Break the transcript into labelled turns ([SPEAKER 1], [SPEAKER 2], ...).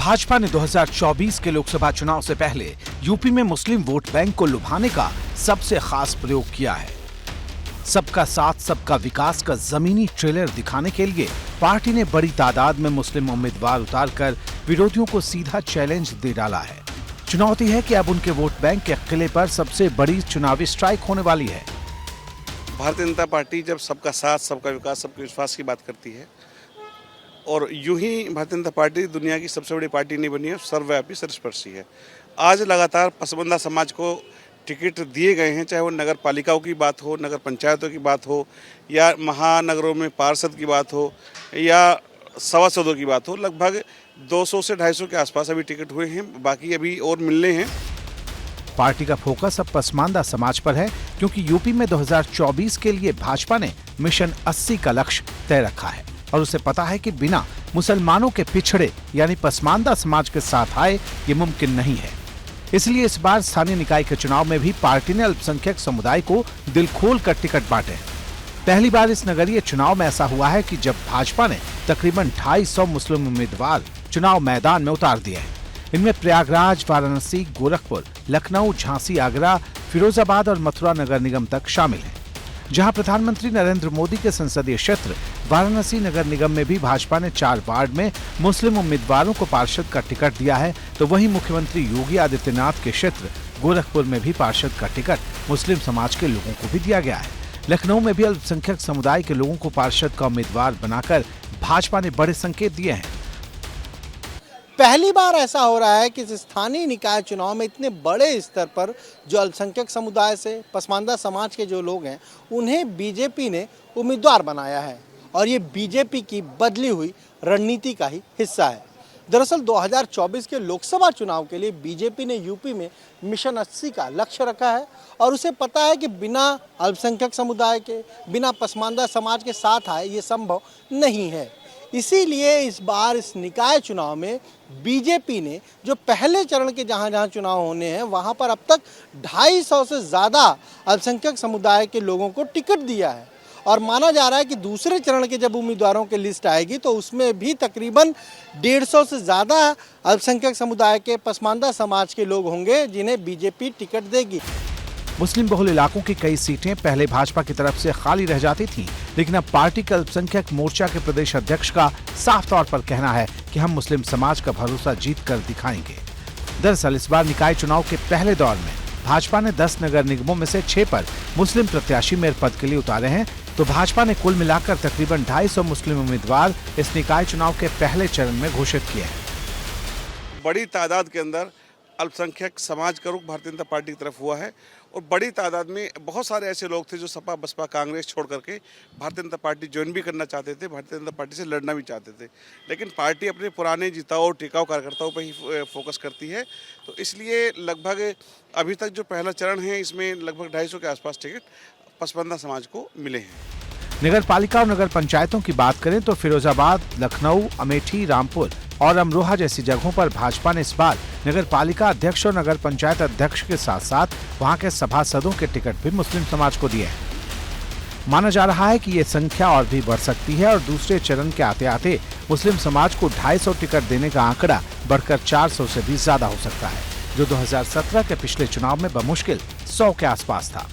[SPEAKER 1] भाजपा ने 2024 के लोकसभा चुनाव से पहले यूपी में मुस्लिम वोट बैंक को लुभाने का सबसे खास प्रयोग किया है। सबका साथ सबका विकास का जमीनी ट्रेलर दिखाने के लिए पार्टी ने बड़ी तादाद में मुस्लिम उम्मीदवार उतारकर विरोधियों को सीधा चैलेंज दे डाला है। चुनौती है कि अब उनके वोट बैंक के किले पर सबसे बड़ी चुनावी स्ट्राइक होने वाली है।
[SPEAKER 2] भारतीय जनता पार्टी जब सबका साथ सबका विकास सबके विश्वास की बात करती है और यूं ही भारतीय जनता पार्टी दुनिया की सबसे बड़ी पार्टी नहीं बनी है, सर्वव्यापी सर्वस्पर्शी है। आज लगातार पसमानदा समाज को टिकट दिए गए हैं, चाहे वो नगर पालिकाओं की बात हो, नगर पंचायतों की बात हो या महानगरों में पार्षद की बात हो या सभासदों की बात हो। लगभग 200 से 250 के आसपास अभी टिकट हुए हैं, बाकी अभी और मिलने हैं।
[SPEAKER 1] पार्टी का फोकस अब पसमानदा समाज पर है, क्योंकि यूपी में 2024 के लिए भाजपा ने मिशन 80 का लक्ष्य तय रखा है और उसे पता है कि बिना मुसलमानों के पिछड़े यानी पसमानदा समाज के साथ आए ये मुमकिन नहीं है। इसलिए इस बार स्थानीय निकाय के चुनाव में भी पार्टी ने अल्पसंख्यक समुदाय को दिल खोल कर टिकट बांटे। पहली बार इस नगरीय चुनाव में ऐसा हुआ है कि जब भाजपा ने तकरीबन 250 मुस्लिम उम्मीदवार चुनाव मैदान में उतार दिए हैं। इनमें प्रयागराज, वाराणसी, गोरखपुर, लखनऊ, झांसी, आगरा, फिरोजाबाद और मथुरा नगर निगम तक शामिल हैं। जहां प्रधानमंत्री नरेंद्र मोदी के संसदीय क्षेत्र वाराणसी नगर निगम में भी भाजपा ने 4 वार्ड में मुस्लिम उम्मीदवारों को पार्षद का टिकट दिया है, तो वहीं मुख्यमंत्री योगी आदित्यनाथ के क्षेत्र गोरखपुर में भी पार्षद का टिकट मुस्लिम समाज के लोगों को भी दिया गया है। लखनऊ में भी अल्पसंख्यक समुदाय के लोगों को पार्षद का उम्मीदवार बनाकर भाजपा ने बड़े संकेत दिए हैं।
[SPEAKER 3] पहली बार ऐसा हो रहा है कि स्थानीय निकाय चुनाव में इतने बड़े स्तर पर जो अल्पसंख्यक समुदाय से पसमानदा समाज के जो लोग हैं उन्हें बीजेपी ने उम्मीदवार बनाया है और ये बीजेपी की बदली हुई रणनीति का ही हिस्सा है। दरअसल 2024 के लोकसभा चुनाव के लिए बीजेपी ने यूपी में मिशन 80 का लक्ष्य रखा है और उसे पता है कि बिना अल्पसंख्यक समुदाय के, बिना पसमानदा समाज के साथ आए ये संभव नहीं है। इसीलिए इस बार इस निकाय चुनाव में बीजेपी ने जो पहले चरण के जहां चुनाव होने हैं वहां पर अब तक 250 से ज़्यादा अल्पसंख्यक समुदाय के लोगों को टिकट दिया है और माना जा रहा है कि दूसरे चरण के जब उम्मीदवारों की लिस्ट आएगी तो उसमें भी तकरीबन 150 से ज़्यादा अल्पसंख्यक समुदाय के पसमानदा समाज के लोग होंगे जिन्हें बीजेपी टिकट देगी।
[SPEAKER 1] मुस्लिम बहुल इलाकों की कई सीटें पहले भाजपा की तरफ से खाली रह जाती थीं, लेकिन अब पार्टी के अल्पसंख्यक मोर्चा के प्रदेश अध्यक्ष का साफ तौर पर कहना है कि हम मुस्लिम समाज का भरोसा जीत कर दिखाएंगे। दरअसल इस बार निकाय चुनाव के पहले दौर में भाजपा ने 10 नगर निगमों में से 6 पर मुस्लिम प्रत्याशी मेयर पद के लिए उतारे हैं, तो भाजपा ने कुल मिलाकर तकरीबन 250 मुस्लिम उम्मीदवार इस निकाय चुनाव के पहले चरण में घोषित किए हैं।
[SPEAKER 2] बड़ी तादाद के अंदर अल्पसंख्यक समाज का रुख भारतीय जनता पार्टी की तरफ हुआ है और बड़ी तादाद में बहुत सारे ऐसे लोग थे जो सपा, बसपा, कांग्रेस छोड़ करके भारतीय जनता पार्टी ज्वाइन भी करना चाहते थे, भारतीय जनता पार्टी से लड़ना भी चाहते थे, लेकिन पार्टी अपने पुराने जिताऊ टिकाऊ कार्यकर्ताओं पर ही फोकस करती है। तो इसलिए लगभग अभी तक जो पहला चरण है इसमें लगभग 250 के आसपास टिकट पसमानदा समाज को मिले हैं।
[SPEAKER 1] नगर पालिका और नगर पंचायतों की बात करें तो फिरोजाबाद, लखनऊ, अमेठी, रामपुर और अमरोहा जैसी जगहों पर भाजपा ने इस बार नगर पालिका अध्यक्ष और नगर पंचायत अध्यक्ष के साथ साथ वहां के सभासदों के टिकट भी मुस्लिम समाज को दिए हैं। माना जा रहा है कि ये संख्या और भी बढ़ सकती है और दूसरे चरण के आते आते मुस्लिम समाज को 250 टिकट देने का आंकड़ा बढ़कर 400 से भी ज्यादा हो सकता है, जो 2017 के पिछले चुनाव में बमुश्किल 100 के आसपास था।